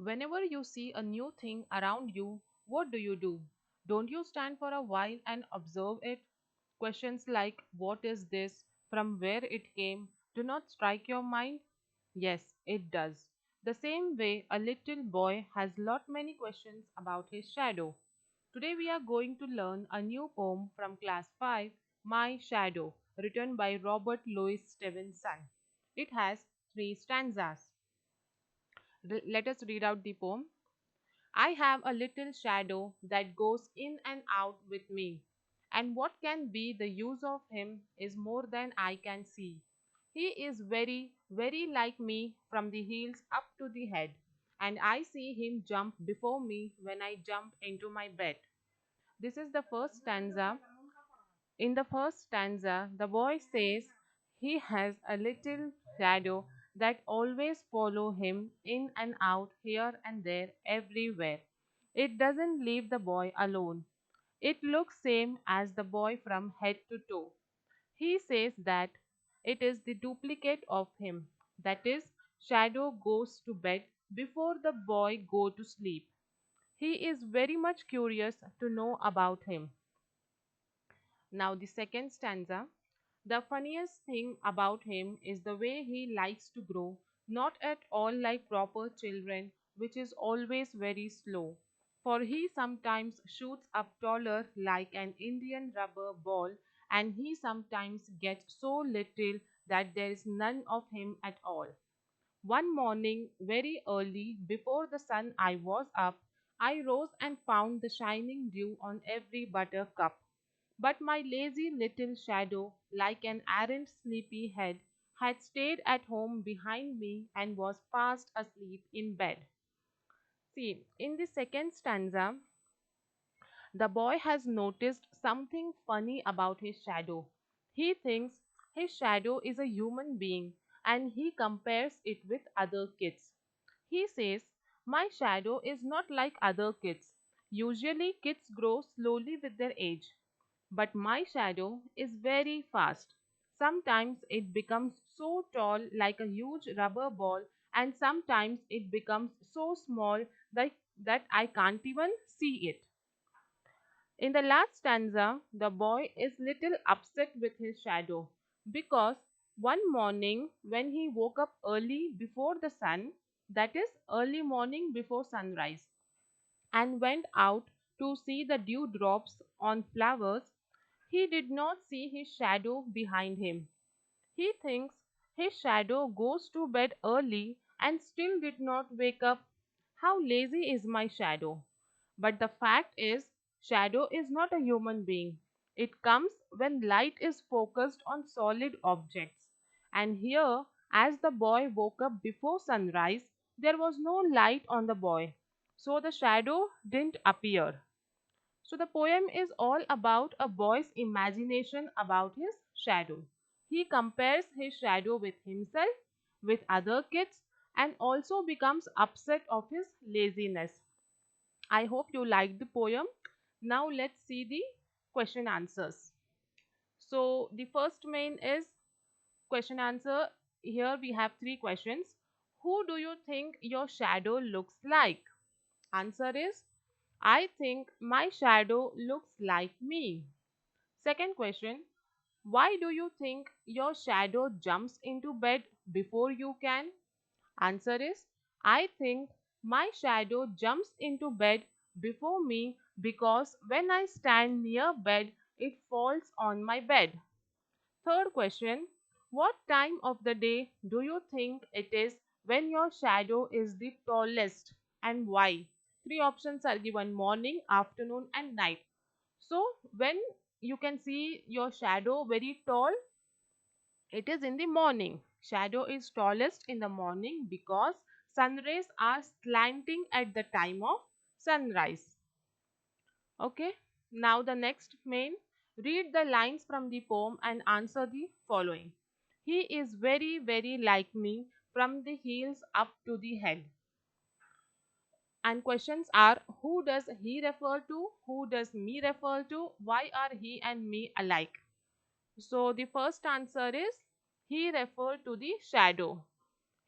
Whenever you see a new thing around you, what do you do? Don't you stand for a while and observe it? Questions like, what is this? From where it came? Do not strike your mind? Yes, it does. The same way a little boy has lot many questions about his shadow. Today we are going to learn a new poem from class 5, My Shadow, written by Robert Louis Stevenson. It has 3 stanzas. Let us read out the poem. I have a little shadow that goes in and out with me, and what can be the use of him is more than I can see. He is very, very like me from the heels up to the head, and I see him jump before me when I jump into my bed. This is the first stanza. In the first stanza, the boy says he has a little shadow that always follow him in and out, here and there, everywhere. It doesn't leave the boy alone. It looks same as the boy from head to toe. He says that it is the duplicate of him. That is, shadow goes to bed before the boy go to sleep. He is very much curious to know about him. Now, the second stanza. The funniest thing about him is the way he likes to grow, not at all like proper children, which is always very slow. For he sometimes shoots up taller like an Indian rubber ball, and he sometimes gets so little that there is none of him at all. One morning, very early, before the sun I was up, I rose and found the shining dew on every buttercup. But my lazy little shadow, like an arrant sleepy head, had stayed at home behind me and was fast asleep in bed. See, in the second stanza, the boy has noticed something funny about his shadow. He thinks his shadow is a human being and he compares it with other kids. He says, my shadow is not like other kids. Usually, kids grow slowly with their age. But my shadow is very fast. Sometimes it becomes so tall like a huge rubber ball, and sometimes it becomes so small that I can't even see it. In the last stanza, the boy is little upset with his shadow because one morning when he woke up early before the sun, that is early morning before sunrise, and went out to see the dewdrops on flowers, he did not see his shadow behind him. He thinks his shadow goes to bed early and still did not wake up. How lazy is my shadow? But the fact is, shadow is not a human being. It comes when light is focused on solid objects. And here, as the boy woke up before sunrise, there was no light on the boy. So the shadow didn't appear. So the poem is all about a boy's imagination about his shadow. He compares his shadow with himself, with other kids, and also becomes upset of his laziness. I hope you liked the poem. Now let's see the question answers. So the first main is question answer. Here we have 3 questions. Who do you think your shadow looks like? Answer is, I think my shadow looks like me. Second question, why do you think your shadow jumps into bed before you can? Answer is, I think my shadow jumps into bed before me because when I stand near bed, it falls on my bed. Third question, what time of the day do you think it is when your shadow is the tallest and why? 3 options are given: morning, afternoon, and night. So, when you can see your shadow very tall, it is in the morning. Shadow is tallest in the morning because sun rays are slanting at the time of sunrise. Okay, now the next main. Read the lines from the poem and answer the following. He is very, very like me from the heels up to the head. And questions are, who does he refer to? Who does me refer to? Why are he and me alike? So the first answer is, he referred to the shadow.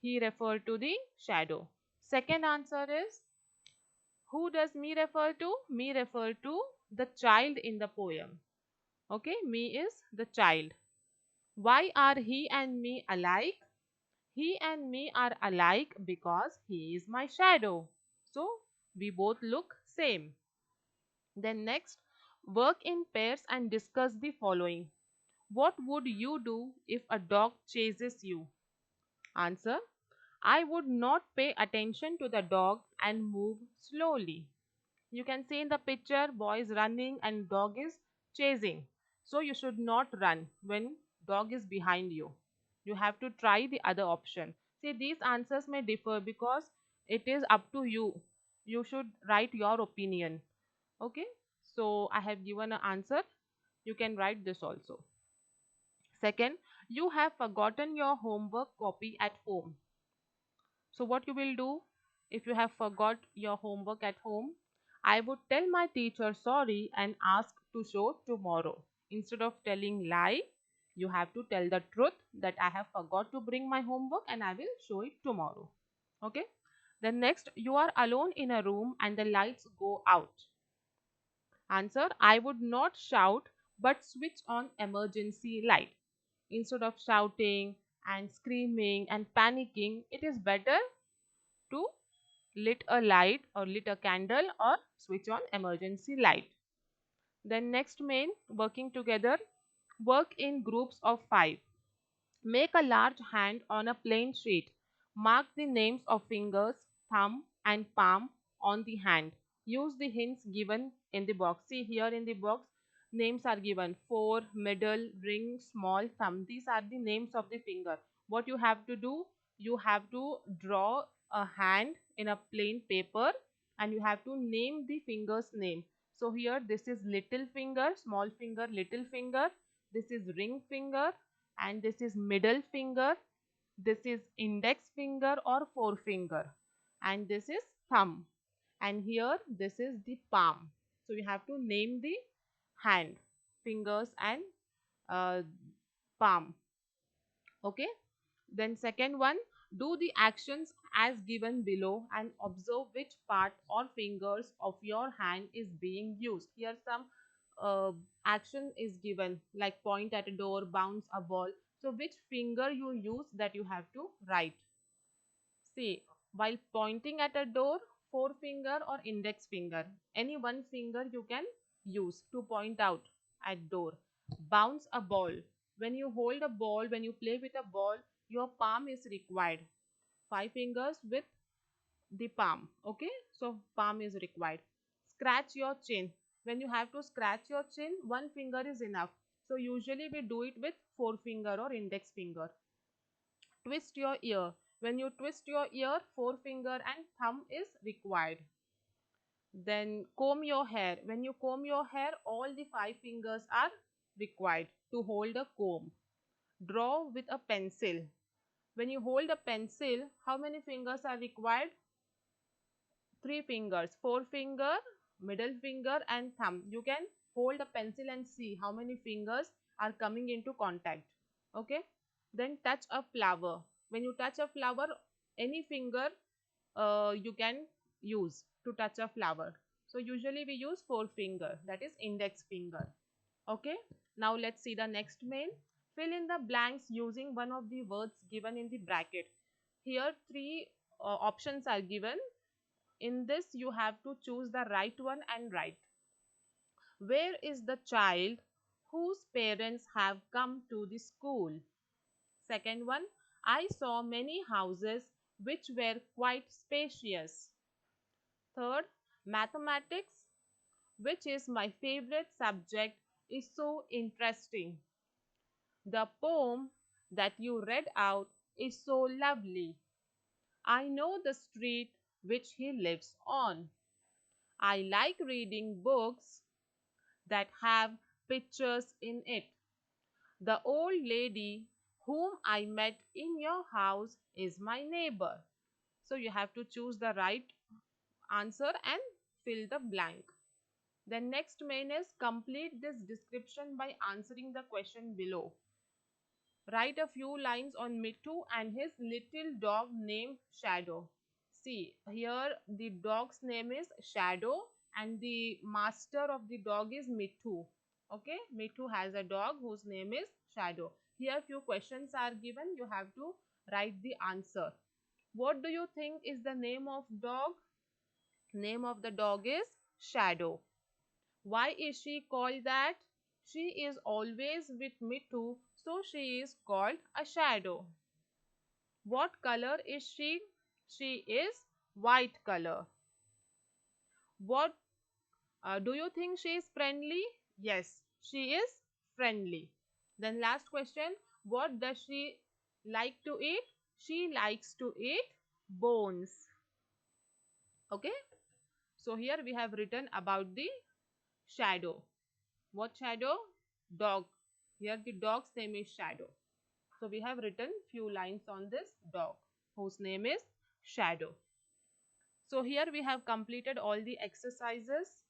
He referred to the shadow. Second answer is, who does me refer to? Me refer to the child in the poem. Okay, me is the child. Why are he and me alike? He and me are alike because he is my shadow. So we both look same. Then next, work in pairs and discuss the following. What would you do if a dog chases you? Answer: I would not pay attention to the dog and move slowly. You can see in the picture, boy is running and dog is chasing. So you should not run when dog is behind you. You have to try the other option. See, these answers may differ because it is up to you. You should write your opinion. Okay, so I have given an answer. You can write this also. Second, you have forgotten your homework copy at home. So what you will do if you have forgot your homework at home? I would tell my teacher sorry and ask to show tomorrow. Instead of telling lie, you have to tell the truth that I have forgot to bring my homework and I will show it tomorrow. Okay? Then next, you are alone in a room and the lights go out. Answer: I would not shout but switch on emergency light. Instead of shouting and screaming and panicking, it is better to lit a light or lit a candle or switch on emergency light. Then next main, working together, work in groups of 5. Make a large hand on a plain sheet. Mark the names of fingers, thumb and palm on the hand. Use the hints given in the box. See here in the box, names are given: fore, middle, ring, small, thumb. These are the names of the finger. What you have to do? You have to draw a hand in a plain paper and you have to name the finger's name. So here this is little finger, small finger, little finger. This is ring finger, and this is middle finger, this is index finger or forefinger, and this is thumb, and here this is the palm. So you have to name the hand, fingers and uh, palm. Okay, then second one, do the actions as given below and observe which part or fingers of your hand is being used. Here some uh, action is given like point at a door, bounce a ball. So which finger you use, that you have to write. See, while pointing at a door, forefinger or index finger, any one finger you can use to point out at door. Bounce a ball. When you hold a ball, when you play with a ball, your palm is required. 5 fingers with the palm. Okay, so palm is required. Scratch your chin. When you have to scratch your chin, one finger is enough. So usually we do it with forefinger or index finger. Twist your ear. When you twist your ear, forefinger and thumb is required. Then comb your hair. When you comb your hair, all the 5 fingers are required to hold a comb. Draw with a pencil. When you hold a pencil, how many fingers are required? 3 fingers: forefinger, middle finger and thumb. You can hold a pencil and see how many fingers are coming into contact. Okay, then touch a flower. When you touch a flower, any finger you can use to touch a flower. So usually we use forefinger, that is index finger. Okay, now let's see the next main. Fill in the blanks using one of the words given in the bracket. Here three options are given. In this you have to choose the right one and write. Where is the child whose parents have come to the school? Second one, I saw many houses which were quite spacious. Third, mathematics, which is my favorite subject, is so interesting. The poem that you read out is so lovely. I know the street which he lives on. I like reading books that have pictures in it. The old lady whom I met in your house is my neighbor. So you have to choose the right answer and fill the blank. The next main is complete this description by answering the question below. Write a few lines on Mittu and his little dog named Shadow. See, here the dog's name is Shadow and the master of the dog is Mithu. Okay, Mithu has a dog whose name is Shadow. Here few questions are given. You have to write the answer. What do you think is the name of dog? Name of the dog is Shadow. Why is she called that? She is always with Mithu, so she is called a shadow. What color is she? She is white color. What do you think she is friendly? Yes, she is friendly. Then last question, what does she like to eat? She likes to eat bones. Okay, so here we have written about the shadow. What shadow? Dog. Here the dog's name is Shadow. So we have written few lines on this dog whose name is Shadow. So here we have completed all the exercises.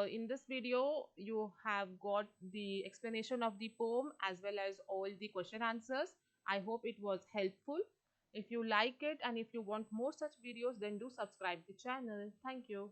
In this video, you have got the explanation of the poem as well as all the question answers. I hope it was helpful. If you like it and if you want more such videos, then do subscribe the channel. Thank you.